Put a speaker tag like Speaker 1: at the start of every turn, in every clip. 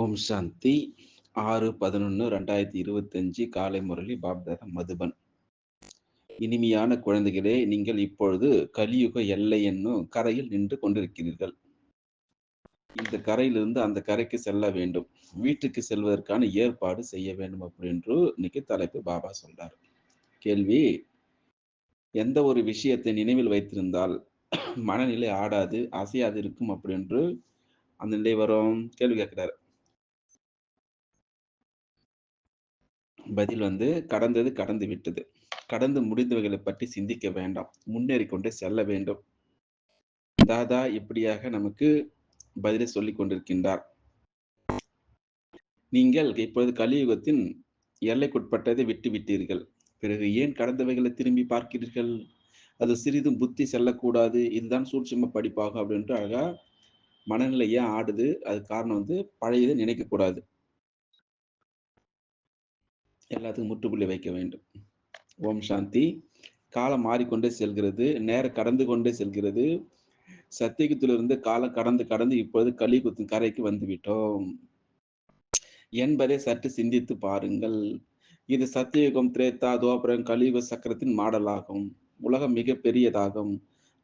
Speaker 1: ஓம் சாந்தி 6/11/2025 காலை முரளி பாப்தாதா மதுபன். இனிமையான குழந்தைகளே, நீங்கள் இப்பொழுது கலியுக எல்லை என்னும் கரையில் நின்று கொண்டிருக்கிறீர்கள். இந்த கரையிலிருந்து அந்த கரைக்கு செல்ல வேண்டும். வீட்டுக்கு செல்வதற்கான ஏற்பாடு செய்ய வேண்டும் அப்படின்று இன்னைக்கு தலைப்பு பாபா சொல்றார். கேள்வி: எந்த ஒரு விஷயத்தை நினைவில் வைத்திருந்தால் மனநிலை ஆடாது, அசையாது இருக்கும் அப்படின்று அந்த நிலை வரும்? கேள்வி கேட்கிறார். பதில் கடந்தது கடந்து விட்டது. கடந்து முடிந்தவைகளை பற்றி சிந்திக்க வேண்டாம். முன்னேறிக் கொண்டே செல்ல வேண்டும். தாதா இப்படியாக நமக்கு பதிலை சொல்லிக் கொண்டிருக்கின்றார். நீங்கள் இப்பொழுது கலியுகத்தின் எல்லைக்குட்பட்டதை விட்டு விட்டீர்கள். பிறகு ஏன் கடந்தவைகளை திரும்பி பார்க்கிறீர்கள்? அது சிறிதும் புத்தி செல்லக்கூடாது. இதுதான் சூட்சும படிப்பாகும் அப்படின்ட்டு அழகா மனநிலை ஏன் ஆடுது? அதுக்கு காரணம் பழையதை நினைக்கக்கூடாது. எல்லாத்துக்கும் முற்றுப்புள்ளி வைக்க வேண்டும். ஓம் சாந்தி. காலம் மாறிக்கொண்டே செல்கிறது. நேரம் கடந்து கொண்டே செல்கிறது. சத்தியுகத்திலிருந்து காலம் கடந்து கடந்து இப்பொழுது கலியுகத்தின் கரைக்கு வந்துவிட்டோம் என்பதை சற்று சிந்தித்து பாருங்கள். இது சத்தியுகம், திரேதா, துவாபரம், கலியுக சக்கரத்தின் மாடலாகும். உலகம் மிக பெரியதாகும்.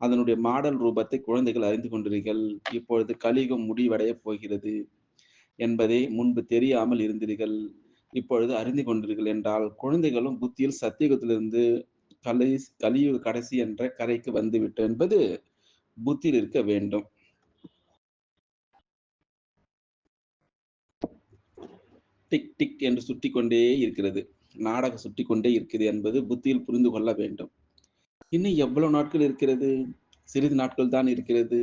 Speaker 1: அதனுடைய மாடல் ரூபத்தை குழந்தைகள் அறிந்து கொண்டீர்கள். இப்பொழுது கலியுகம் முடிவடைய போகிறது என்பதை முன்பு தெரியாமல் இருந்தீர்கள். இப்பொழுது அறிந்து கொண்டீர்கள் என்றால் குழந்தைகளும் புத்தியில் சத்தியுகத்திலிருந்து கலியுக கடைசி என்ற கரைக்கு வந்துவிட்டோம் என்பது புத்தியில் இருக்க வேண்டும். டிக் டிக் என்று சுற்றி கொண்டே இருக்கிறது. நாடகம் சுற்றி கொண்டே இருக்கிறது என்பது புத்தியில் புரிந்து கொள்ள வேண்டும். இன்னும் எவ்வளவு நாட்கள் இருக்கிறது? சிறிது நாட்கள் தான் இருக்கிறது.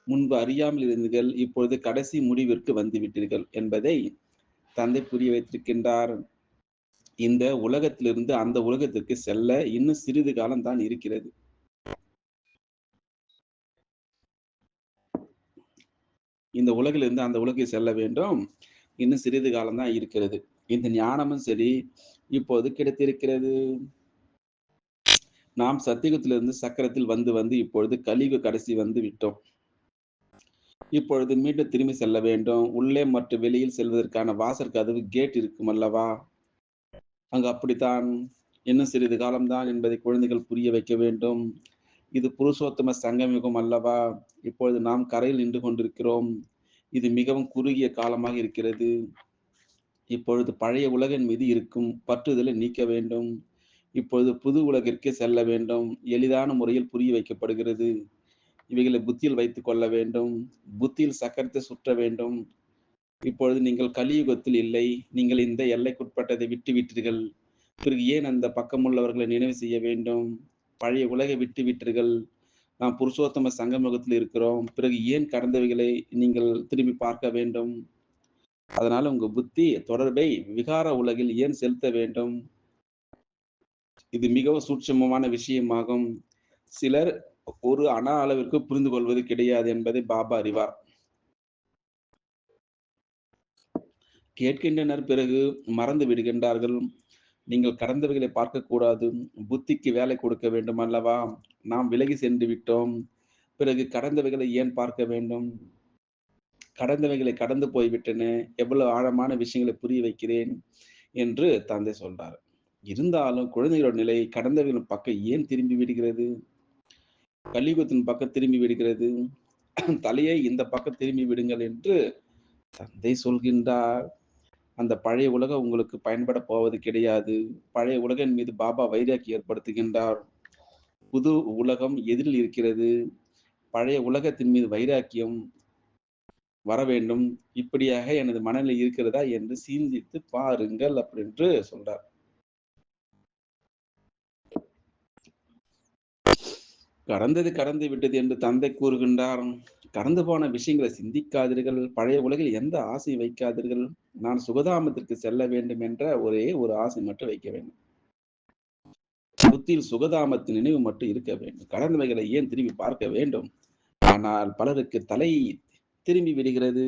Speaker 1: முன்பு அறியாமல் இருந்தீர்கள், இப்பொழுது கடைசி முடிவிற்கு வந்துவிட்டீர்கள் என்பதை தந்தை புரிய வைத்திருக்கின்றார். இந்த உலகத்திலிருந்து அந்த உலகத்திற்கு செல்ல இன்னும் சிறிது காலம் தான் இருக்கிறது. இந்த உலகிலிருந்து அந்த உலகில் செல்ல வேண்டும். இன்னும் சிறிது காலம் தான் இருக்கிறது. இந்த ஞானமும் சரி இப்போது கிடைத்திருக்கிறது. நாம் சத்தியுகத்திலிருந்து சக்கரத்தில் வந்து இப்பொழுது கலியுக கடைசி வந்து விட்டோம். இப்பொழுது மீண்டும் திரும்பி செல்ல வேண்டும். உள்ளே மற்றும் வெளியில் செல்வதற்கான வாசல் கதவு கேட் இருக்கும் அல்லவா? அங்கு அப்படித்தான். இன்னும் சிறிது காலம்தான் என்பதை குழந்தைகள் புரிய வைக்க வேண்டும். இது புருஷோத்தம சங்கமயுகம் அல்லவா? இப்பொழுது நாம் கரையில் நின்று கொண்டிருக்கிறோம். இது மிகவும் குறுகிய காலமாக இருக்கிறது. இப்பொழுது பழைய உலகின் மீது இருக்கும் பற்றுதலை நீக்க வேண்டும். இப்பொழுது புது உலகிற்கு செல்ல வேண்டும். எளிதான முறையில் புரிய வைக்கப்படுகிறது. இவைகளை புத்தியில் வைத்துக் கொள்ள வேண்டும். புத்தியில் சக்கரத்தை சுற்ற வேண்டும். இப்பொழுது நீங்கள் கலியுகத்தில் இல்லை. நீங்கள் இந்த எல்லைக்குட்பட்டதை விட்டு விட்டீர்கள். பிறகு ஏன் அந்த பக்கமுள்ளவர்களை நினைவு செய்ய வேண்டும்? பழைய உலகை விட்டு விட்டீர்கள். நாம் புருஷோத்தம சங்கமயுகத்தில் இருக்கிறோம். பிறகு ஏன் கடந்தவைகளை நீங்கள் திரும்பி பார்க்க வேண்டும்? அதனால உங்க புத்தி தொடர்பை விகார உலகில் ஏன் செலுத்த வேண்டும்? இது மிகவும் சூட்சுமமான விஷயமாகும். சிலர் ஒரு அணா அளவிற்கு புரிந்து கொள்வது கிடையாது என்பதை பாபா அறிவார். கேட்கின்றனர், பிறகு மறந்து விடுகின்றார்கள். நீங்கள் கடந்தவைகளை பார்க்கக்கூடாது. புத்திக்கு வேலை கொடுக்க வேண்டும் அல்லவா? நாம் விலகி சென்று விட்டோம். பிறகு கடந்தவைகளை ஏன் பார்க்க வேண்டும்? கடந்தவைகளை கடந்து போய்விட்டன. எவ்வளவு ஆழமான விஷயங்களை புரிய வைக்கிறேன் என்று தந்தை சொல்றார். இருந்தாலும் குழந்தைகளோட நிலை கடந்தவைகளின் பக்கம் ஏன் திரும்பி விடுகிறது? கலியுகத்தின் பக்கம் திரும்பி விடுகிறது. தலையை இந்த பக்கம் திரும்பி விடுங்கள் என்று தந்தை சொல்கின்றார். அந்த பழைய உலகம் உங்களுக்கு பயன்பட போவது கிடையாது. பழைய உலகின் மீது பாபா வைராக்கி ஏற்படுத்துகின்றார். புது உலகம் எதிரில் இருக்கிறது. பழைய உலகத்தின் மீது வைராக்கியம் வர வேண்டும். இப்படியாக எனது மனநிலை இருக்கிறதா என்று சிந்தித்து பாருங்கள் அப்படின்று சொல்றார். கடந்தது கடந்து விட்டது என்று தந்தை கூறுகின்றார். கடந்து போன விஷயங்களை சிந்திக்காதீர்கள். பழைய உலகில் எந்த ஆசை வைக்காதீர்கள். நான் சுகதாமத்திற்கு செல்ல வேண்டும் என்ற ஒரே ஒரு ஆசை மட்டும் வைக்க வேண்டும். புத்தியில் சுகதாமத்தின் நினைவு மட்டும் இருக்க வேண்டும். கடந்தவைகளை ஏன் திரும்பி பார்க்க வேண்டும்? ஆனால் பலருக்கு தலை திரும்பி விடுகிறது.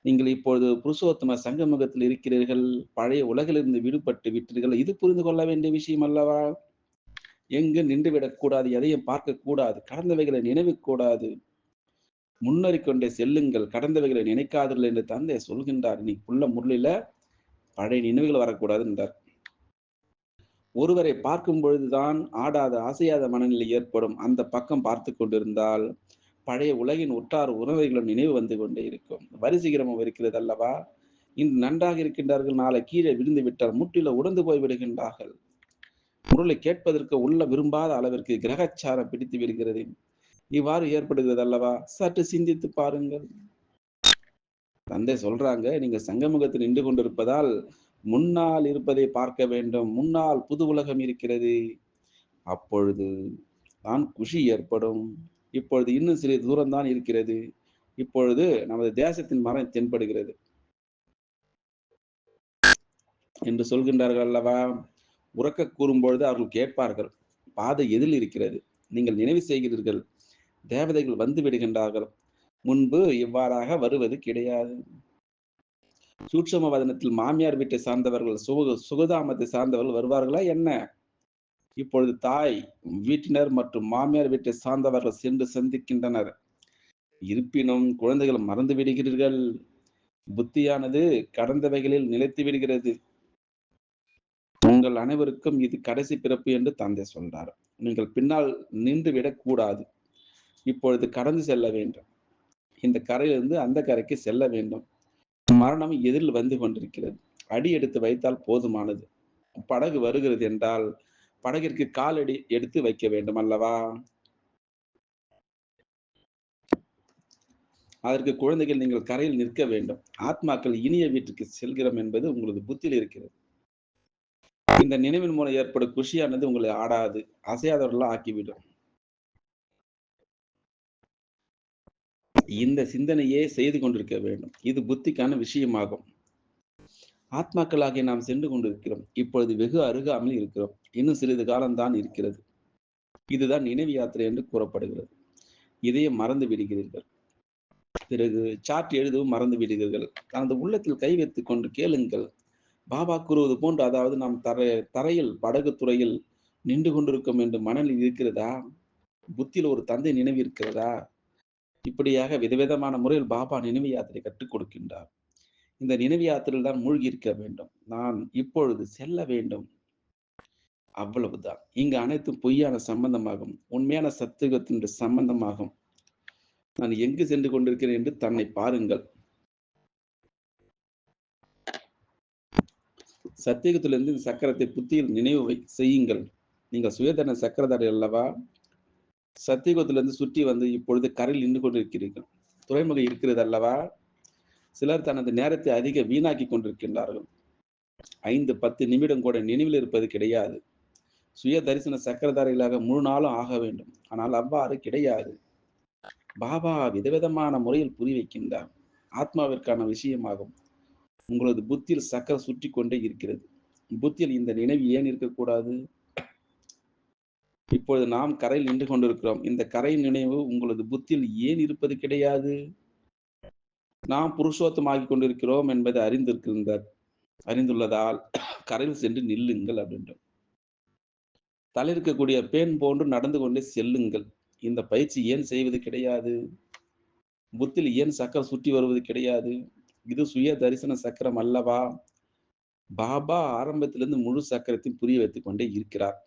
Speaker 1: நீங்கள் இப்பொழுது புருஷோத்தம சங்கமுகத்தில் இருக்கிறீர்கள். பழைய உலகிலிருந்து விடுபட்டு விட்டீர்கள். இது புரிந்து கொள்ள வேண்டிய விஷயம் அல்லவா? எங்கு நின்று விடக்கூடாது. எதையும் பார்க்கக்கூடாது. கடந்தவைகளை நினைவு கூடாது. முன்னேறிக் கொண்டே செல்லுங்கள். கடந்தவைகளை நினைக்காதீர்கள் என்று தந்தை சொல்கின்றார். இன்னைக்கு புள்ள முரளில பழைய நினைவுகள் வரக்கூடாதுன்றார். ஒருவரை பார்க்கும் பொழுதுதான் ஆடாத, அசையாத மனநிலை ஏற்படும். அந்த பக்கம் பார்த்துக் கொண்டிருந்தால், பழைய உலகின் உற்றார் உறவைகளும் நினைவு வந்து கொண்டே இருக்கும். வரிசைக்கிரமம் இருக்கிறது அல்லவா? இன்று நன்றாக இருக்கின்றார்கள், நாளை கீழே விழுந்து விட்டால் முற்றிலும் உடைந்து போய் விடுகின்றார்கள். முரலை கேட்பதற்கு உள்ள விரும்பாத அளவிற்கு கிரகச்சாரம் பிடித்து விடுகிறது. இவ்வாறு ஏற்படுகிறது அல்லவா? சற்று சிந்தித்து பாருங்கள். தந்தை சொல்றாங்க, நீங்க சங்கமுகத்தில் நின்று கொண்டிருப்பதால் முன்னால் இருப்பதை பார்க்க வேண்டும். முன்னால் புது உலகம் இருக்கிறது. அப்பொழுது தான் குஷி ஏற்படும். இப்பொழுது இன்னும் சிறிது தூரம் தான் இருக்கிறது. இப்பொழுது நமது தேசத்தின் மரம் தென்படுகிறது என்று சொல்கின்றார்கள் அல்லவா? உரக்க கூறும்பொழுது அவர்கள் கேட்பார்கள். பாதை எதில் இருக்கிறது? நீங்கள் நினைவு செய்கிறீர்கள். தேவதைகள் வந்து விடுகின்றார்கள். முன்பு இவ்வாறாக வருவது கிடையாது. சூட்சும வதனத்தில் மாமியார் வீட்டை சார்ந்தவர்கள், சுகதாமத்தை சார்ந்தவர்கள் வருவார்களா என்ன? இப்பொழுது தாய் வீட்டினர் மற்றும் மாமியார் வீட்டை சார்ந்தவர்கள் சென்று சந்திக்கின்றனர். இருப்பினும் குழந்தைகள் மறந்து விடுகிறீர்கள். புத்தியானது கடந்தவைகளில் நிலைத்து விடுகிறது. உங்கள் அனைவருக்கும் இது கடைசி பிறப்பு என்று தந்தை சொல்றார். நீங்கள் பின்னால் நின்று விடக்கூடாது. இப்பொழுது கடந்து செல்ல வேண்டும். இந்த கரையிலிருந்து அந்த கரைக்கு செல்ல வேண்டும். மரணம் எதிரில் வந்து கொண்டிருக்கிறது. அடி எடுத்து வைத்தால் போதுமானது. படகு வருகிறது என்றால் படகிற்கு காலடி எடுத்து வைக்க வேண்டும் அல்லவா? அதற்கு குழந்தைகள் நீங்கள் கரையில் நிற்க வேண்டும். ஆத்மாக்கள் இனிய வீட்டுக்கு செல்கிறோம் என்பது உங்களது புத்தியில் இருக்கிறது. இந்த நினைவின் மூலம் ஏற்படும் குஷியானது உங்களை ஆடாது, அசையாதவர்களா ஆக்கிவிடும். இந்த சிந்தனையே செய்து கொண்டிருக்க வேண்டும். இது புத்திக்கான விஷயமாகும். ஆத்மாக்களாகிய நாம் சென்று கொண்டிருக்கிறோம். இப்பொழுது வெகு அருகாமையில் இருக்கிறோம். இன்னும் சிறிது காலம்தான் இருக்கிறது. இதுதான் நினைவு யாத்திரை என்று கூறப்படுகிறது. இதையே மறந்து விடுகிறீர்கள். பிறகு சார்ட் எழுதவும் மறந்து விடுகிறீர்கள். அந்த உள்ளத்தில் கை வைத்துக் கொண்டு கேளுங்கள். பாபா கூறுவது போன்று, அதாவது நாம் தரையில் படகு துறையில் நின்று கொண்டிருக்கும் என்று மனநிலை இருக்கிறதா? புத்தியில் ஒரு தந்தை நினைவு இருக்கிறதா? இப்படியாக விதவிதமான முறையில் பாபா நினைவு யாத்திரை கற்றுக் கொடுக்கின்றார். இந்த நினைவு யாத்திரையில் தான் மூழ்கி இருக்க வேண்டும். நான் இப்பொழுது செல்ல வேண்டும். அவ்வளவுதான். இங்கு அனைத்தும் பொய்யான சம்பந்தமாகும். உண்மையான சத்தியத்தினுடைய சம்பந்தமாகும். நான் எங்கு சென்று கொண்டிருக்கிறேன் என்று தன்னை பாருங்கள். சத்தியத்திலிருந்து இந்த சக்கரத்தை புத்தியில் நினைவு செய்யுங்கள். நீங்கள் சுயதன சக்கரதாரி அல்லவா? சத்தியுகத்திலிருந்து சுற்றி வந்து இப்பொழுது கரையில் நின்று கொண்டிருக்கிறீர்கள். துறைமுகம் இருக்கிறது அல்லவா? சிலர் தனது நேரத்தை அதிக வீணாக்கி கொண்டிருக்கின்றார்கள். 5, 10 நிமிடம் கூட நினைவில் இருப்பது கிடையாது. சுய தரிசன சக்கரதாரிகளாக முழு நாளும் ஆக வேண்டும். ஆனால் அவ்வாறு கிடையாது. பாபா விதவிதமான முறையில் புரிய வைக்கின்றார். ஆத்மாவிற்கான விஷயமாகும். உங்களது புத்தியில் சக்கரம் சுற்றி கொண்டே இருக்கிறது. புத்தியில் இந்த நினைவு ஏன் இருக்கக்கூடாது? இப்பொழுது நாம் கரையில் நின்று கொண்டிருக்கிறோம். இந்த கரையின் நினைவு உங்களது புத்தியில் ஏன் இருப்பது கிடையாது? நாம் புருஷோத்தமாகிக் கொண்டிருக்கிறோம் என்பதை அறிந்துள்ளதால் கரையில் சென்று நில்லுங்கள் அப்படின்றோம். தலை இருக்கக்கூடிய பேன் போன்று நடந்து கொண்டே செல்லுங்கள். இந்த பயிற்சி ஏன் செய்வது கிடையாது? புத்தியில் ஏன் சக்கரம் சுற்றி வருவது கிடையாது? இது சுய தரிசன சக்கரம் அல்லவா? பாபா ஆரம்பத்திலிருந்து முழு சக்கரத்தையும் புரிய வைத்துக் கொண்டே இருக்கிறார்.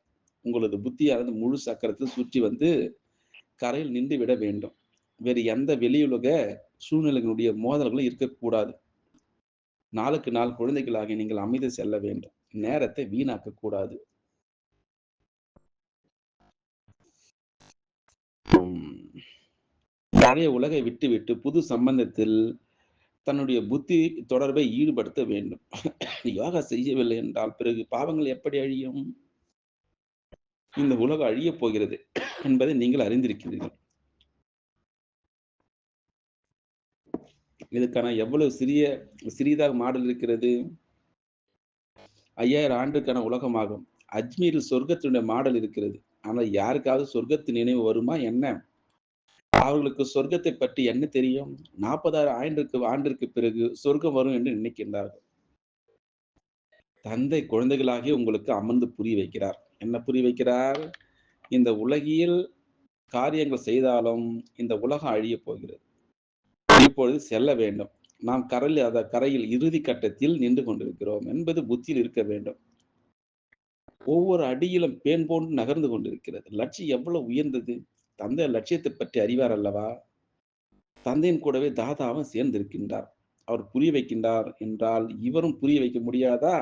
Speaker 1: உங்களது புத்தியானது முழு சக்கரத்தில் சுற்றி வந்து கரையில் நின்று விட வேண்டும். வேறு எந்த வெளியுலக சூழ்நிலைகளுடைய மோதல்களும் இருக்கக்கூடாது. நாளுக்கு நாள் குழந்தைகளாகி நீங்கள் அமைதி செல்ல வேண்டும். நேரத்தை வீணாக்க கூடாது. பழைய உலகை விட்டுவிட்டு புது சம்பந்தத்தில் தன்னுடைய புத்தி தொடர்பை ஈடுபடுத்த வேண்டும். யோகா செய்யவில்லை என்றால் பிறகு பாவங்கள் எப்படி அழியும்? இந்த உலகம் அழியப் போகிறது என்பதை நீங்கள் அறிந்திருக்கிறீர்கள். இதுக்கான எவ்வளவு சிறிதாக மாடல் இருக்கிறது? 5000 ஆண்டுக்கான உலகமாகும். அஜ்மீரில் சொர்க்கத்தினுடைய மாடல் இருக்கிறது. ஆனால் யாருக்காவது சொர்க்கத்தின் நினைவு வருமா என்ன? அவர்களுக்கு சொர்க்கத்தை பற்றி என்ன தெரியும்? 40,000 ஆண்டிற்கு பிறகு சொர்க்கம் வரும் என்று நினைக்கின்றார்கள். தந்தை குழந்தைகளாகிய உங்களுக்கு அமர்ந்து புரிய வைக்கிறார். என்ன புரிய வைக்கிறார்? இந்த உலகியல் காரியங்கள் செய்தாலும் இந்த உலகம் அழியப் போகிறது. இப்பொழுது செல்ல வேண்டும். நாம் கரையில் இறுதி கட்டத்தில் நின்று கொண்டிருக்கிறோம் என்பது புத்தியில் இருக்க வேண்டும். ஒவ்வொரு அடியிலும் பேன் போன்று நகர்ந்து கொண்டிருக்கிறது. லட்சியம் எவ்வளவு உயர்ந்தது! தந்தை லட்சியத்தைப் பற்றி அறிவார் அல்லவா? தந்தையின் கூடவே தாதாவும் சேர்ந்திருக்கின்றார். அவர் புரிய வைக்கின்றார் என்றால், இவரும் புரிய வைக்க முடியாதா?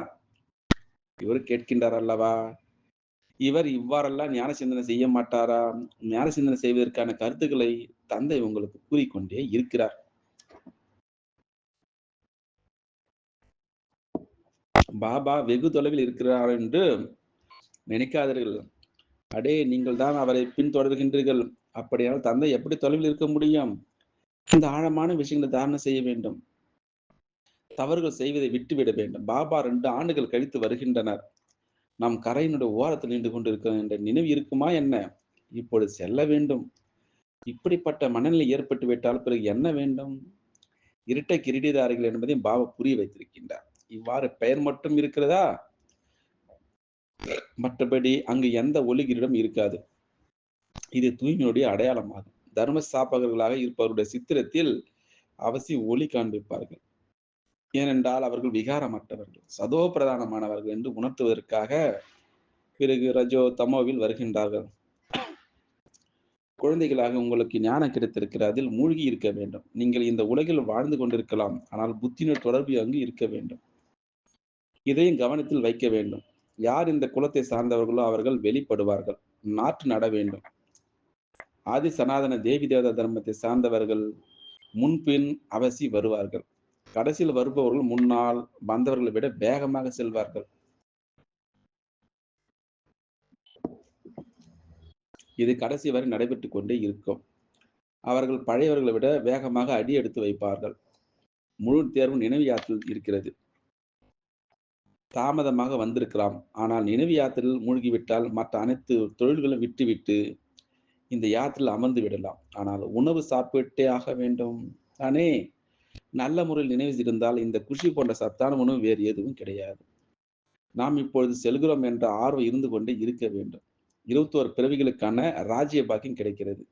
Speaker 1: இவரும் கேட்கின்றார் அல்லவா? இவர் இவ்வாறெல்லாம் ஞான சிந்தனை செய்ய மாட்டாரா? ஞான சிந்தனை செய்வதற்கான கருத்துக்களை தந்தை உங்களுக்கு கூறிக்கொண்டே இருக்கிறார். பாபா வெகு தொலைவில் இருக்கிறார் என்று நினைக்காதீர்கள். அடே நீங்கள் தான் அவரை பின்தொடர்கின்றீர்கள். அப்படியானால் தந்தை எப்படி தொலைவில் இருக்க முடியும்? இந்த ஆழமான விஷயங்களை தாரணை செய்ய வேண்டும். தவறுகள் செய்வதை விட்டுவிட வேண்டும். பாபா 2 ஆண்டுகள் கழித்து வருகின்றனர். நாம் கரையினுடைய ஓரத்தில் நின்று கொண்டிருக்கிறோம் என்ற நினைவு இருக்குமா என்ன? இப்பொழுது செல்ல வேண்டும். இப்படிப்பட்ட மனநிலை ஏற்பட்டு விட்டால் பிறகு என்ன வேண்டும்? இரட்டை கிரீடதாரிகள் என்பதையும் பாபா புரிய வைத்திருக்கின்றார். இவ்வாறு பெயர் மட்டும் இருக்கிறதா? மற்றபடி அங்கு எந்த ஒளி கிரீடம் இருக்காது. இது தூய்மையுடைய அடையாளமாகும். தர்ம ஸ்தாபகர்களாக இருப்பவருடைய சித்திரத்தில் அவசியம் ஒளி காண்பிப்பார்கள். ஏனென்றால் அவர்கள் விகாரமற்றவர்கள், சதோ பிரதானமானவர்கள் என்று உணர்த்துவதற்காக பிறகு ரஜோ, தமோவில் வருகின்றார்கள். குழந்தைகளாக உங்களுக்கு ஞானம் கிடைத்திருக்கிறது. அதில் மூழ்கி இருக்க வேண்டும். நீங்கள் இந்த உலகில் வாழ்ந்து கொண்டிருக்கலாம். ஆனால் புத்தியினர் தொடர்பு அங்கு இருக்க வேண்டும். இதையும் கவனத்தில் வைக்க வேண்டும். யார் இந்த குலத்தை சார்ந்தவர்களோ அவர்கள் வெளிப்படுவார்கள். நாற்று நட வேண்டும். ஆதி சனாதன தேவி தேவதா தர்மத்தை சார்ந்தவர்கள் முன்பின் அவசி வருவார்கள். கடைசியில் வருபவர்கள் முன்னால் வந்தவர்களை விட வேகமாக செல்வார்கள். இது கடைசி வரை நடைபெற்றுக் கொண்டே இருக்கும். அவர்கள் பழையவர்களை விட வேகமாக அடி எடுத்து வைப்பார்கள். முழு தேர்வு நினைவு யாத்திரையில் இருக்கிறது. தாமதமாக வந்திருக்கலாம். ஆனால் நினைவு யாத்திரையில் மூழ்கிவிட்டால் மற்ற அனைத்து தொழில்களும் விட்டுவிட்டு இந்த யாத்திரையில் அமர்ந்து விடலாம். ஆனால் உணவு சாப்பிட்டே ஆக வேண்டும் தானே? நல்ல முறையில் நினைவு இருந்தால் இந்த குஷி போன்ற சத்தான உணவு வேறு எதுவும் கிடையாது. நாம் இப்பொழுது செல்கிறோம் என்ற ஆர்வம் இருந்து கொண்டே இருக்க வேண்டும். 21 பிறவிகளுக்கான ராஜ்ய பாக்கியம் கிடைக்கிறது.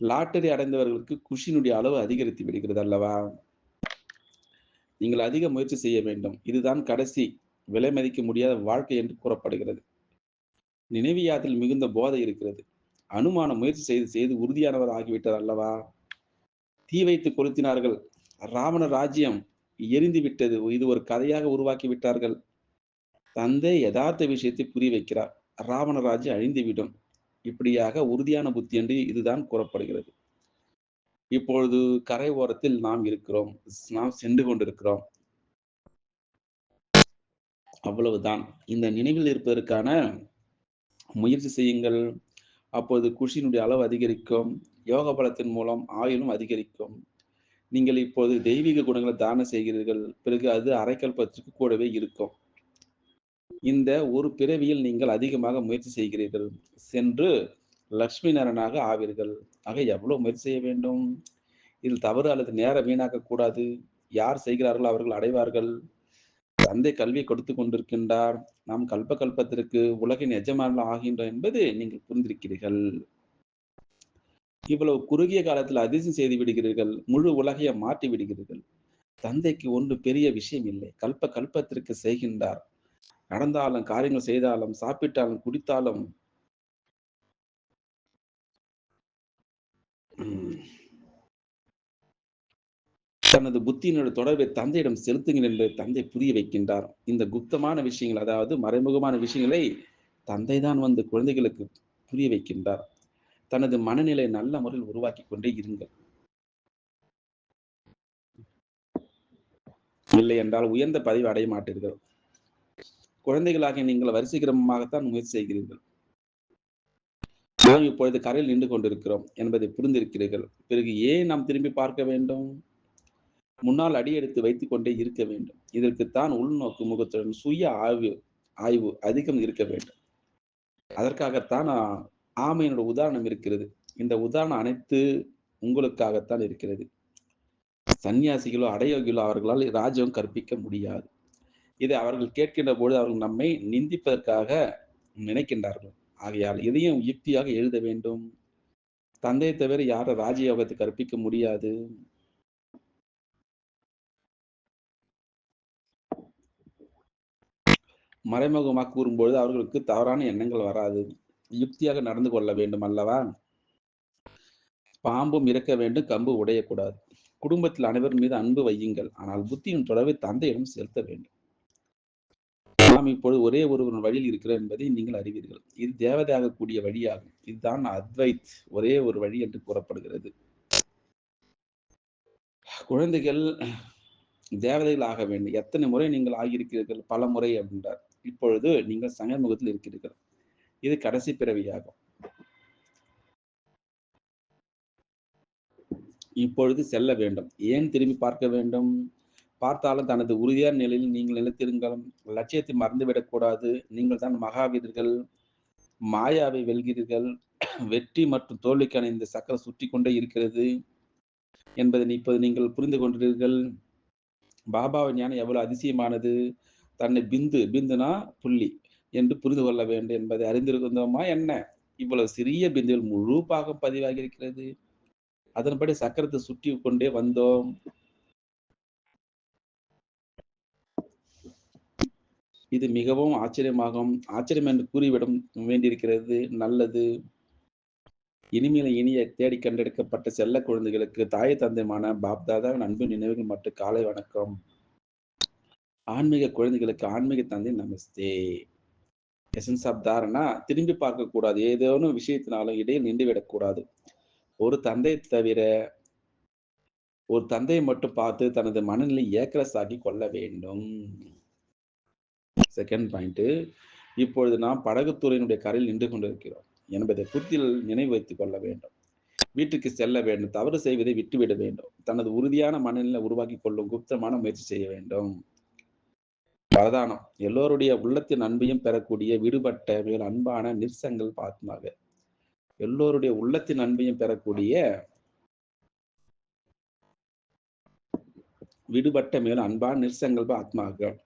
Speaker 1: லாட்டரி அடைந்தவர்களுக்கு குஷியினுடைய அளவு அதிகரித்து விடுகிறது அல்லவா? நீங்கள் அதிக முயற்சி செய்ய வேண்டும். இதுதான் கடைசி விலை மதிக்க முடியாத வாழ்க்கை என்று கூறப்படுகிறது. நினைவு யாத்திரையில் மிகுந்த போதை இருக்கிறது. அனுமானம் முயற்சி செய்து செய்து உறுதியானவர் ஆகிவிட்டார் அல்லவா? தீ வைத்து கொளுத்தினார்கள். ராவண ராஜ்யம் எரிந்து விட்டது. இது ஒரு கதையாக உருவாக்கி விட்டார்கள். தந்தை யதார்த்த விஷயத்தை புரிய வைக்கிறார். ராவண ராஜ்யம் அழிந்துவிடும். இப்படியாக உறுதியான புத்தி என்று இதுதான் கூறப்படுகிறது. இப்பொழுது கரை ஓரத்தில் நாம் இருக்கிறோம். நாம் சென்று கொண்டிருக்கிறோம். அவ்வளவுதான். இந்த நினைவில் இருப்பதற்கான முயற்சி செய்யுங்கள். அப்போது குஷியினுடைய அளவு அதிகரிக்கும். யோக பலத்தின் மூலம் ஆயுளும் அதிகரிக்கும். நீங்கள் இப்போது தெய்வீக குணங்களை தானம் செய்கிறீர்கள். பிறகு அது அரைக்கல்பத்திற்கு கூடவே இருக்கும். இந்த ஒரு பிறவியில் நீங்கள் அதிகமாக முயற்சி செய்கிறீர்கள். சென்று லட்சுமி நாராயணனாக ஆவீர்கள். ஆக எவ்வளவு முயற்சி செய்ய வேண்டும்? இதில் தவறு அல்லது நேரம் வீணாக்கக் கூடாது. யார் செய்கிறார்களோ அவர்கள் அடைவார்கள். தந்தை கல்வியை கொடுத்துக் கொண்டிருக்கின்றார். நாம் கல்ப கல்பத்திற்கு உலகின் எஜமானர்கள் ஆகின்றோம் என்பது நீங்கள் புரிந்திருக்கிறீர்கள். இவ்வளவு குறுகிய காலத்தில் அதிசயம் செய்து விடுகிறீர்கள். முழு உலகையை மாற்றி விடுகிறீர்கள். தந்தைக்கு ஒன்று பெரிய விஷயம் இல்லை. கல்ப கல்பத்திற்கு செய்கின்றார். நடந்தாலும், காரியங்கள் செய்தாலும், சாப்பிட்டாலும், குடித்தாலும் தனது புத்தியினுடைய தொடர்பை தந்தையிடம் செலுத்துங்கள் என்று தந்தை புரிய வைக்கின்றார். இந்த குப்தமான விஷயங்கள், அதாவது மறைமுகமான விஷயங்களை தந்தை தான் வந்து குழந்தைகளுக்கு புரிய வைக்கின்றார். தனது மனநிலை நல்ல முறையில் உருவாக்கிக் கொண்டே இருங்கள். இல்லை என்றால் உயர்ந்த பதவி அடைய மாட்டீர்கள். குழந்தைகளாகிய நீங்கள் வரிசைக்கிரமமாகத்தான் முயற்சி செய்கிறீர்கள். நாம் இப்பொழுது கரையில் நின்று கொண்டிருக்கிறோம் என்பதை புரிந்திருக்கிறீர்கள். பிறகு ஏன் நாம் திரும்பி பார்க்க வேண்டும்? முன்னால் அடி எடுத்து வைத்துக் கொண்டே இருக்க வேண்டும். இதற்குத்தான் உள்நோக்கு முகத்துடன் சுய ஆய்வு அதிகம் இருக்க வேண்டும். அதற்காகத்தான் ஆமையினோட உதாரணம் இருக்கிறது. இந்த உதாரணம் அனைத்து உங்களுக்காகத்தான் இருக்கிறது. சன்னியாசிகளோ, அடையோகிகளோ அவர்களால் ராஜ்யம் கற்பிக்க முடியாது. இதை அவர்கள் கேட்கின்ற பொழுது அவர்கள் நம்மை நிந்திப்பதற்காக நினைக்கின்றார்கள். ஆகையால் இதையும் யுக்தியாக எழுத வேண்டும். தந்தையை தவிர யாரும் ராஜயோகத்தை கற்பிக்க முடியாது. மறைமுகமாக கூறும்பொழுது அவர்களுக்கு தவறான எண்ணங்கள் வராது. யுக்தியாக நடந்து கொள்ள வேண்டும் அல்லவா? பாம்பும் இறக்க வேண்டும், கம்பு உடையக்கூடாது. குடும்பத்தில் அனைவர் மீது அன்பு வையுங்கள். ஆனால் புத்தியின் தொடர்பை தந்தையிடம் செலுத்த வேண்டும். நாம் இப்பொழுது ஒரே ஒருவரின் வழியில் இருக்கிறோம் என்பதை நீங்கள் அறிவீர்கள். இது தேவதையாகக்கூடிய வழியாகும். இதுதான் அத்வைத், ஒரே ஒரு வழி என்று கூறப்படுகிறது. குழந்தைகள் தேவதைகள் ஆக வேண்டும். எத்தனை முறை நீங்கள் ஆகியிருக்கிறீர்கள்? பல முறை அப்படின்றார். இப்பொழுது நீங்கள் சங்கமுகத்தில் இருக்கிறீர்கள். இது கடைசி பிறவியாகும். இப்பொழுது செல்ல வேண்டும். ஏன் திரும்பி பார்க்க வேண்டும்? பார்த்தாலும் தனது உறுதியான நிலையில் நீங்கள் நிலைத்திருங்கள். லட்சியத்தை மறந்துவிடக் கூடாது. நீங்கள் தான் மகாவீரர்கள். மாயாவை வெல்கிறீர்கள். வெற்றி மற்றும் தோல்விக்கான இந்த சக்கரம் சுற்றிக் கொண்டே இருக்கிறது என்பதை இப்போது நீங்கள் புரிந்து கொண்டீர்கள். பாபாவின் ஞானம் எவ்வளவு அதிசயமானது. தன்னை பிந்துனா புள்ளி என்று புரிந்து கொள்ள வேண்டும் என்பதை அறிந்திருந்தோமா என்ன? இவ்வளவு சிறிய பிந்துவில் முழு பாகம் பதிவாகி இருக்கிறது. அதன்படி சக்கரத்தை சுற்றி கொண்டே வந்தோம். இது மிகவும் ஆச்சரியம் என்று கூறிவிட வேண்டியிருக்கிறது. நல்லது. இனிமையில இனிய தேடி கண்டெடுக்கப்பட்ட செல்ல குழந்தைகளுக்கு தாய் தந்தைமான பாப்தாதாவின் அன்பு நினைவுகள் மற்றும் காலை வணக்கம். ஆன்மீக குழந்தைகளுக்கு ஆன்மீக தந்தை நமஸ்தே. எசன்ஸ் ஆஃப் தாரணா, திரும்பி பார்க்க கூடாது. ஏதேனும் விஷயத்தினாலும் இடையில் நின்றுவிடக் கூடாது. ஒரு தந்தையை மட்டும் பார்த்து தனது மனநிலை ஏக்கரஸ் ஆக்கி கொள்ள வேண்டும். செகண்ட் பாயிண்ட், இப்பொழுது நாம் படகுத்துறையினுடைய கரையில் நின்று கொண்டிருக்கிறோம் என்பதை புத்தியில் நினைவு வைத்துக் கொள்ள வேண்டும். வீட்டுக்கு செல்ல வேண்டும். தவறு செய்வதை விட்டுவிட வேண்டும். தனது உறுதியான மனநிலை உருவாக்கி கொள்ளும் குப்தமான முயற்சி செய்ய வேண்டும். வரதானம், எல்லோருடைய உள்ளத்தின் அன்பையும் பெறக்கூடிய விடுபட்ட மிக அன்பான நிர்சங்கல் ஆத்மாக. எல்லோருடைய உள்ளத்தின் அன்பையும் பெறக்கூடிய விடுபட்ட மேல் அன்பான நிர்சங்கல்ப ஆத்மாக்கள்.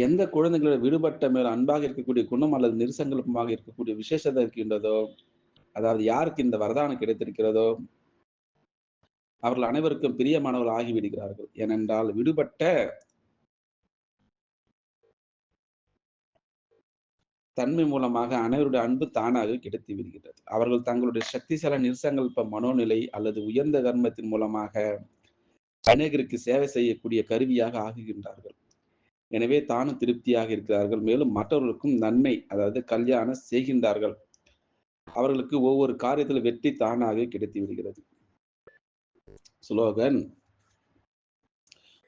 Speaker 1: எந்த குழந்தைகளோட விடுபட்ட மேல் அன்பாக இருக்கக்கூடிய குணம் அல்லது நிர்சங்கல்பமாக இருக்கக்கூடிய விசேஷத்தை இருக்கின்றதோ, அதாவது யாருக்கு இந்த வரதானம் கிடைத்திருக்கிறதோ அவர்கள் அனைவருக்கும் பிரியமானவர்கள் ஆகிவிடுகிறார்கள். ஏனென்றால் விடுபட்ட தன்மை மூலமாக அனைவருடைய அன்பு தானாக கிடைத்து விடுகிறது. அவர்கள் தங்களுடைய சக்திசால நிர்சங்கல்ப மனோநிலை அல்லது உயர்ந்த கர்மத்தின் மூலமாக அநேகருக்கு சேவை செய்யக்கூடிய கருவியாக ஆகுகின்றார்கள். எனவே தானும் திருப்தியாக இருக்கிறார்கள். மேலும் மற்றவர்களுக்கும் நன்மை, அதாவது கல்யாணம் செய்கின்றார்கள். அவர்களுக்கு ஒவ்வொரு காரியத்தில் வெற்றி தானாக கிடைத்து விடுகிறது. ஸ்லோகன்,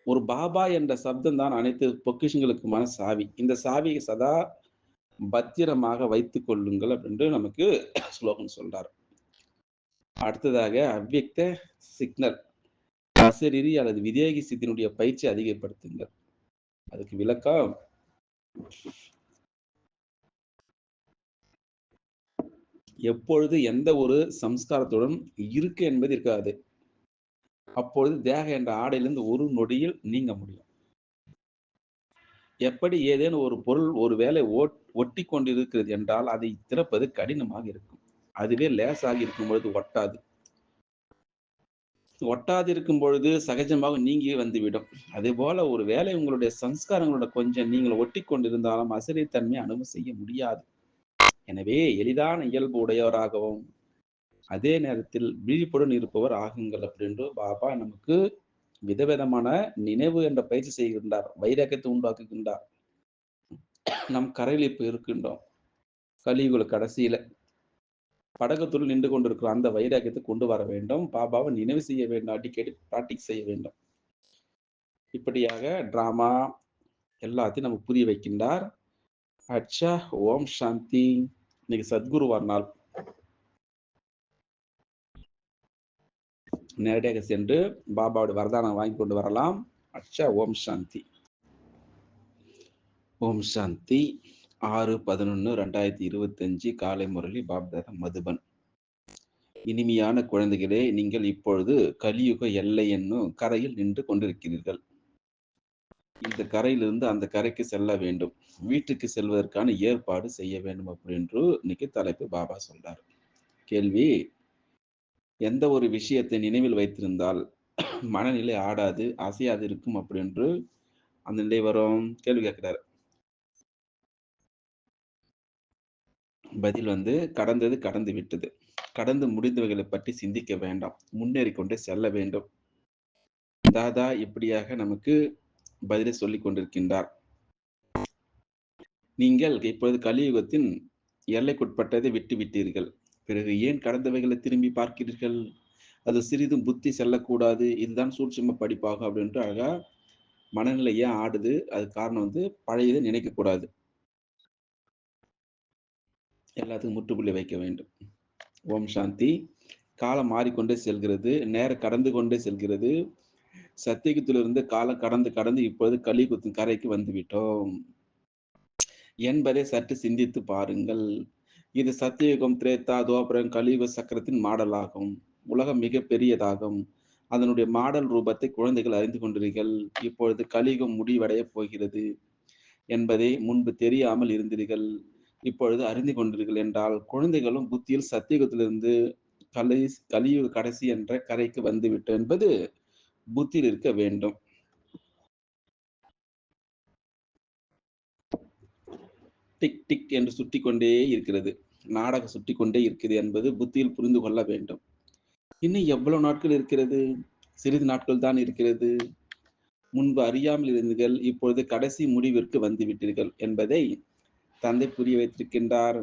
Speaker 1: ஒரு பாபா என்ற சப்தம் தான் அனைத்து பொக்கிஷங்களுக்குமான சாவி. இந்த சாவியை சதா பத்திரமாக வைத்துக் கொள்ளுங்கள் அப்படின்னு நமக்கு ஸ்லோகன் சொல்றார். அடுத்ததாக அவ்வியக்த சிக்னல், அசரீரி அல்லது விதேகி சித்தினுடைய பயிற்சி அதிகப்படுத்துங்கள். அதுக்கு விளக்கம், எப்பொழுது எந்த ஒரு சம்ஸ்காரத்துடன் இருக்க என்பது இருக்காது, அப்பொழுது தேக என்ற ஆடையிலிருந்து ஒரு நொடியில் நீங்க முடியும். எப்படி ஏதேனும் ஒரு பொருள் ஒரு வேலை ஒட்டி கொண்டிருக்கிறது என்றால் அதை திறப்பது கடினமாக இருக்கும். அதுவே லேசாக இருக்கும் பொழுது ஒட்டாது. ஒட்டாதிருக்கும் பொழுது சகஜமாக நீங்கி வந்துவிடும். அதே போல ஒரு வேலை உங்களுடைய சம்ஸ்காரங்களோட கொஞ்சம் நீங்கள் ஒட்டி கொண்டிருந்தாலும் அசரித்தன்மை அனுபவம் செய்ய முடியாது. எனவே எளிதான இயல்பு உடையவராகவும் அதே நேரத்தில் விழிப்புடன் இருப்பவர் ஆகுங்கள் அப்படின்னு பாபா நமக்கு விதவிதமான நினைவு என்ற பயிற்சி செய்கின்றார். வைராக்கியத்தை உண்டாக்குகின்றார். நம் கரையில் இப்ப இருக்கின்றோம். கலியுக கடைசியில படகத்துள் நின்று கொண்டிருக்கிறோம். அந்த வைராக்கியத்தை கொண்டு வர வேண்டும். பாபாவை நினைவு செய்ய வேண்டும். அடிக்கடி பிராக்டிஸ் செய்ய வேண்டும். இப்படியாக டிராமா எல்லாத்தையும் நமக்கு புரிய வைக்கின்றார். அச்சா, ஓம் சாந்தி. இன்னைக்கு சத்குருவார் நாள். நேரடியாக சென்று பாபாவுடைய வரதானம் வாங்கி கொண்டு வரலாம். அச்சா, ஓம் சாந்தி. ஓம் சாந்தி. 6/11/2025 காலை முரளி பாப்தாதா மதுபன். இனிமையான குழந்தைகளே, நீங்கள் இப்பொழுது கலியுக எல்லை என்னும் கரையில் நின்று கொண்டிருக்கிறீர்கள். இந்த கரையிலிருந்து அந்த கரைக்கு செல்ல வேண்டும். வீட்டுக்கு செல்வதற்கான ஏற்பாடு செய்ய வேண்டும் அப்படின்னு இன்னைக்கு தலைப்பு பாபா சொல்றார். கேள்வி, எந்த ஒரு விஷயத்தை நினைவில் வைத்திருந்தால் மனநிலை ஆடாது, அசையாது இருக்கும் அப்படின்று அந்த நிலை வரும்? கேள்வி கேட்கிறார். பதில் கடந்தது கடந்து விட்டது. கடந்து முடிந்தவைகளைப் பற்றி சிந்திக்க வேண்டாம். முன்னேறிக் கொண்டே செல்ல வேண்டும். தாதா இப்படியாக நமக்கு பதிலை சொல்லிக் கொண்டிருக்கின்றார். நீங்கள் இப்பொழுது கலியுகத்தின் எல்லைக்குட்பட்டதை விட்டு விட்டீர்கள். பிறகு ஏன் கடந்தவைகளை திரும்பி பார்க்கிறீர்கள்? அது சிறிதும் புத்தி செல்லக்கூடாது. இதுதான் சூட்சும படிப்பாகும் அப்படின்ட்டு அழகா மனநிலை ஏன் ஆடுது? அதுக்கு காரணம் பழையதை நினைக்கக்கூடாது. எல்லாத்துக்கும் முற்றுப்புள்ளி வைக்க வேண்டும். ஓம் சாந்தி. காலம் மாறிக்கொண்டே செல்கிறது. நேரம் கடந்து கொண்டே செல்கிறது. சத்தியுகத்திலிருந்து காலம் கடந்து கடந்து இப்பொழுது கலியுகத்தின் கரைக்கு வந்துவிட்டோம் என்பதை சற்று சிந்தித்து பாருங்கள். இது சத்தியுகம், திரேதா, துவாபரம், கலியுக சக்கரத்தின் மாடலாகும். உலகம் மிக பெரியதாகும். அதனுடைய மாடல் ரூபத்தை குழந்தைகள் அறிந்து கொண்டீர்கள். இப்பொழுது கலியுகம் முடிவடையப் போகிறது என்பதை முன்பு தெரியாமல் இருந்தீர்கள். இப்பொழுது அறிந்து கொண்டீர்கள் என்றால் குழந்தைகளும் புத்தியில் சத்தியுகத்திலிருந்து கலியுக கடைசி என்ற கரைக்கு வந்துவிட்டோம் என்பது புத்தியில் இருக்க வேண்டும். டிக் டிக் என்று சுற்றிக் கொண்டே இருக்கிறது. நாடகம் சுற்றிக் கொண்டே இருக்கிறது என்பது புத்தியில் புரிந்து கொள்ள வேண்டும். இன்னும் எவ்வளவு நாட்கள் இருக்கிறது? சிறிது நாட்கள் தான் இருக்கிறது. முன்பு அறியாமல் இருந்தீர்கள். இப்பொழுது கடைசி முடிவிற்கு வந்துவிட்டீர்கள் என்பதை தந்தை புரிய வைத்திருக்கின்றார்.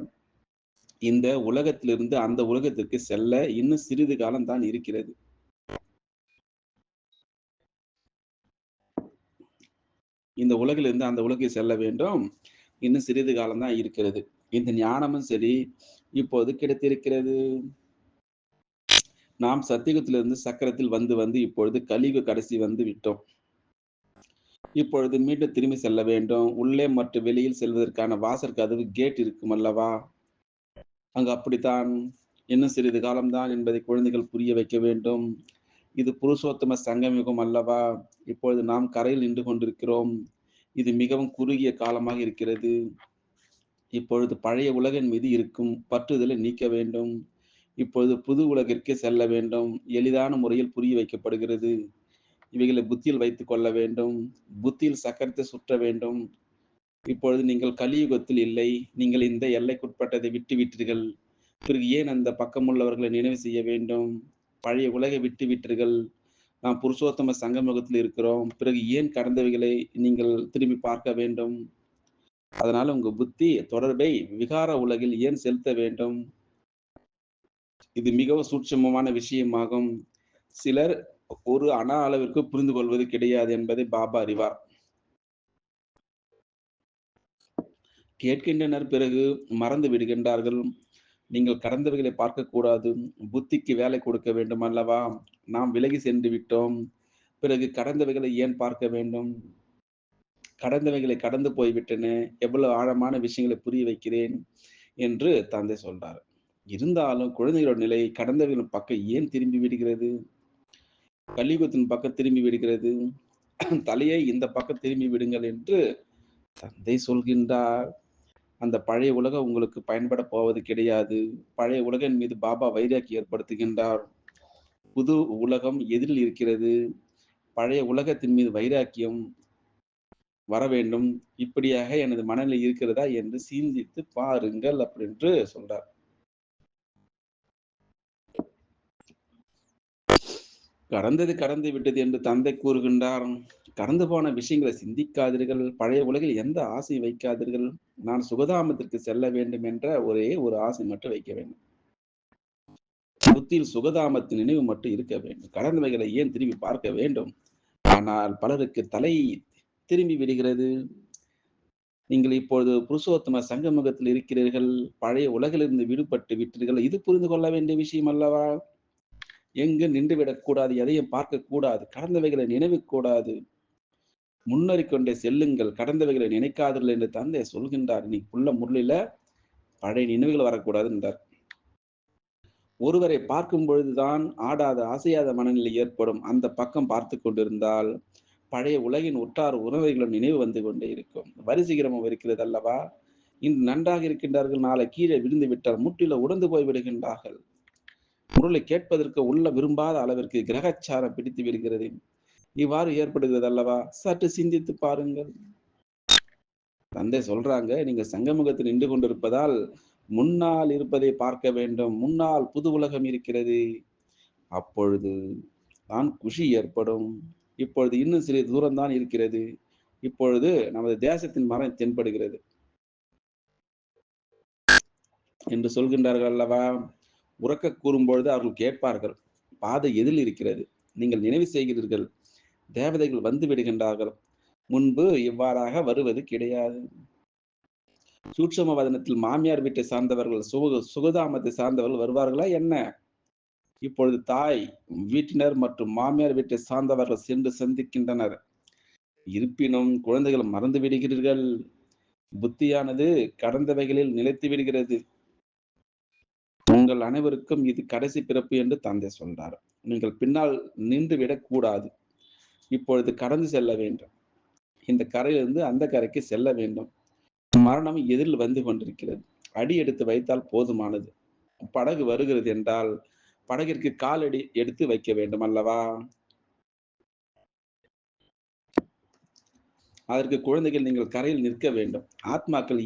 Speaker 1: இந்த உலகத்திலிருந்து அந்த உலகத்திற்கு செல்ல இன்னும் சிறிது காலம் தான் இருக்கிறது. இந்த உலகிலிருந்து அந்த உலகில் செல்ல வேண்டும். இன்னும் சிறிது காலம் தான் இருக்கிறது. இந்த ஞானமும் சரி இப்போது கிடைத்திருக்கிறது. நாம் சத்தியுகத்திலிருந்து சக்கரத்தில் வந்து இப்பொழுது கலியுக கடைசி வந்து விட்டோம். இப்பொழுது மீண்டும் திரும்பி செல்ல வேண்டும். உள்ளே மற்றும் வெளியில் செல்வதற்கான வாசல் கதவு கேட் இருக்கும் அல்லவா? அங்கு அப்படித்தான். இன்னும் சிறிது காலம்தான் என்பதை குழந்தைகள் புரிய வைக்க வேண்டும். இது புருஷோத்தம சங்கமயுகம் அல்லவா? இப்பொழுது நாம் கரையில் நின்று கொண்டிருக்கிறோம். இது மிகவும் குறுகிய காலமாக இருக்கிறது. இப்பொழுது பழைய உலகின் மீது இருக்கும் பற்றுதலை நீக்க வேண்டும். இப்பொழுது புது உலகிற்கு செல்ல வேண்டும். எளிதான முறையில் புரிய வைக்கப்படுகிறது. இவைகளை புத்தியில் வைத்துக் கொள்ள வேண்டும். புத்தியில் சக்கரத்தை சுற்ற வேண்டும். இப்பொழுது நீங்கள் கலியுகத்தில் இல்லை. நீங்கள் இந்த எல்லைக்குட்பட்டதை விட்டு விட்டீர்கள். பிறகு ஏன் அந்த பக்கமுள்ளவர்களை நினைவு செய்ய வேண்டும்? பழைய உலகை விட்டு விட்டீர்கள். நாம் புருஷோத்தம சங்கமயுகத்தில் இருக்கிறோம். பிறகு ஏன் கடந்தவைகளை நீங்கள் திரும்பி பார்க்க வேண்டும்? அதனால உங்க புத்தி தொடர்பை விகார உலகில் ஏன் செலுத்த வேண்டும்? இது மிகவும் சூட்சுமமான விஷயமாகும். சிலர் ஒரு அணா அளவிற்கு புரிந்து கொள்வது கிடையாது என்பதை பாபா அறிவார். கேட்கின்றனர், பிறகு மறந்து விடுகின்றார்கள். நீங்கள் கடந்தவைகளை பார்க்கக்கூடாது. புத்திக்கு வேலை கொடுக்க வேண்டும் அல்லவா? நாம் விலகி சென்று விட்டோம். பிறகு கடந்தவைகளை ஏன் பார்க்க வேண்டும்? கடந்தவைகளை கடந்து போய்விட்டன. எவ்வளவு ஆழமான விஷயங்களை புரிய வைக்கிறேன் என்று தந்தை சொல்றார். இருந்தாலும் குழந்தைகளோட நிலை கடந்தவைகளின் பக்கம் ஏன் திரும்பி விடுகிறது? கலியுகத்தின் பக்கம் திரும்பி விடுகிறது. தலையை இந்த பக்கம் திரும்பி விடுங்கள் என்று தந்தை சொல்கின்றார். அந்த பழைய உலகம் உங்களுக்கு பயன்பட போவது கிடையாது. பழைய உலகின் மீது பாபா வைராக்கி ஏற்படுத்துகின்றார். புது உலகம் எதிரில் இருக்கிறது. பழைய உலகத்தின் மீது வைராக்கியம் வர வேண்டும். இப்படியாக எனது மனநிலை இருக்கிறதா என்று சிந்தித்து பாருங்கள் அப்படின்று சொல்றார். கடந்தது கடந்து விட்டது என்று தந்தை கூறுகின்றார். கடந்து போன விஷயங்களை சிந்திக்காதீர்கள். பழைய உலகில் எந்த ஆசை வைக்காதீர்கள். நான் சுகதாமத்திற்கு செல்ல வேண்டும் என்ற ஒரே ஒரு ஆசை மட்டும் வைக்க வேண்டும். புத்தியில் சுகதாமத்தின் நினைவு மட்டும் இருக்க வேண்டும். கடந்தவைகளை ஏன் திரும்பி பார்க்க வேண்டும்? ஆனால் பலருக்கு தலை திரும்பி விடுகிறது. நீங்கள் இப்பொழுது புருஷோத்தம சங்கமுகத்தில் இருக்கிறீர்கள். பழைய உலகிலிருந்து விடுபட்டு விட்டீர்கள். இது புரிந்து கொள்ள வேண்டிய விஷயம் அல்லவா? எங்கு நின்று விடக்கூடாது. எதையும் பார்க்க கூடாது. கடந்தவைகளை நினைவு கூடாது. முன்னேறிக் கொண்டே செல்லுங்கள். கடந்தவைகளை நினைக்காதீர்கள் என்று தந்தை சொல்கின்றார். இன்னைக்குள்ள முரளில பழைய நினைவுகள் வரக்கூடாது என்றார். ஒருவரை பார்க்கும் பொழுதுதான் ஆடாத அசையாத மனநிலை ஏற்படும். அந்த பக்கம் பார்த்து கொண்டிருந்தால் பழைய உலகின் உற்றார் உறவைகளும் நினைவு வந்து கொண்டே இருக்கும். வரிசைக்கிரமம் இருக்கிறது அல்லவா? இன்று நன்றாக இருக்கின்றார்கள், நாளை கீழே விழுந்து விட்டால் முற்றிலும் உடைந்து போய் விடுகின்றார்கள். முரளை கேட்பதற்கு உள்ள விரும்பாத அளவிற்கு கிரகச்சாரம் பிடித்து விடுகிறது. இவ்வாறு ஏற்படுகிறது அல்லவா? சற்று சிந்தித்து பாருங்கள். தந்தை சொல்றாங்க, நீங்க சங்கமுகத்தில் நின்று கொண்டிருப்பதால் முன்னால் இருப்பதை பார்க்க வேண்டும். முன்னால் புது உலகம் இருக்கிறது. அப்பொழுது தான் குஷி ஏற்படும். இப்பொழுது இன்னும் சிறிது தூரம் தான் இருக்கிறது. இப்பொழுது நமது தேசத்தின் மரம் தென்படுகிறது என்று சொல்கின்றார்கள் அல்லவா? உரக்கக் கூறும்பொழுது அவர்கள் கேட்பார்கள். பாதை எதில் இருக்கிறது? நீங்கள் நினைவு செய்கிறீர்கள். தேவதைகள் வந்து விடுகின்றார்கள். முன்பு இவ்வாறாக வருவது கிடையாது. சூட்சும வதனத்தில் மாமியார் வீட்டை சார்ந்தவர்கள், சுகதாமத்தை சார்ந்தவர்கள் வருவார்களா என்ன? இப்பொழுது தாய் வீட்டினர் மற்றும் மாமியார் வீட்டை சார்ந்தவர்கள் சென்று சந்திக்கின்றனர். இருப்பினும் குழந்தைகள் மறந்து விடுகிறீர்கள். புத்தியானது கடந்தவைகளில் நிலைத்து விடுகிறது. உங்கள் அனைவருக்கும் இது கடைசி பிறப்பு என்று தந்தை சொல்றார். நீங்கள் பின்னால் நின்று விடக்கூடாது. இப்பொழுது கடந்து செல்ல வேண்டும். இந்த கரையிலிருந்து அந்த கரைக்கு செல்ல வேண்டும். மரணம் எதிரில் வந்து கொண்டிருக்கிறது. அடி எடுத்து வைத்தால் போதுமானது. படகு வருகிறது என்றால் படகிற்கு காலடி எடுத்து வைக்க வேண்டும் அல்லவா? அதற்கு குழந்தைகள் நீங்கள் கரையில் நிற்க வேண்டும். ஆத்மாக்கள்